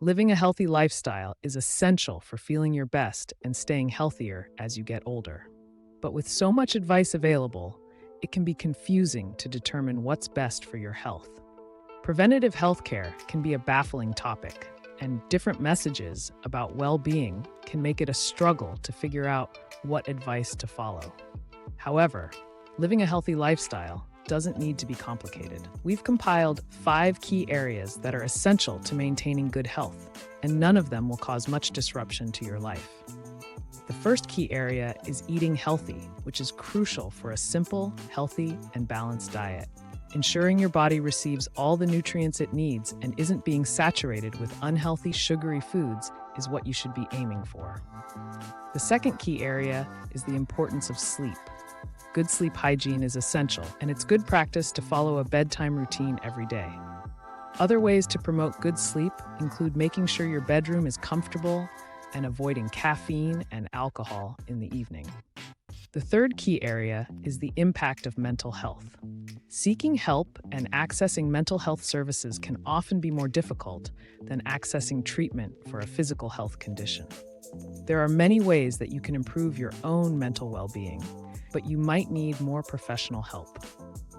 Living a healthy lifestyle is essential for feeling your best and staying healthier as you get older. But with so much advice available, it can be confusing to determine what's best for your health. Preventative healthcare can be a baffling topic, and different messages about well-being can make it a struggle to figure out what advice to follow. However, living a healthy lifestyle doesn't need to be complicated. We've compiled 5 key areas that are essential to maintaining good health, and none of them will cause much disruption to your life. The first key area is eating healthy, which is crucial for a simple, healthy, and balanced diet. Ensuring your body receives all the nutrients it needs and isn't being saturated with unhealthy, sugary foods is what you should be aiming for. The second key area is the importance of sleep. Good sleep hygiene is essential, and it's good practice to follow a bedtime routine every day. Other ways to promote good sleep include making sure your bedroom is comfortable and avoiding caffeine and alcohol in the evening. The third key area is the impact of mental health. Seeking help and accessing mental health services can often be more difficult than accessing treatment for a physical health condition. There are many ways that you can improve your own mental well-being, but you might need more professional help.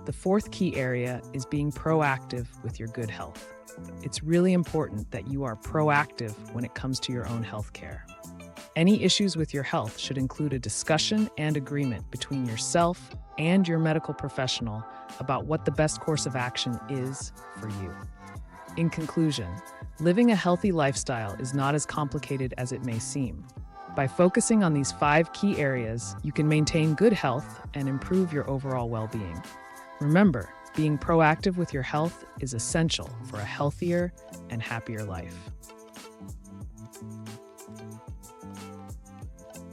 The fourth key area is being proactive with your good health. It's really important that you are proactive when it comes to your own health care. Any issues with your health should include a discussion and agreement between yourself and your medical professional about what the best course of action is for you. In conclusion, living a healthy lifestyle is not as complicated as it may seem. By focusing on these 5 key areas, you can maintain good health and improve your overall well-being. Remember, being proactive with your health is essential for a healthier and happier life.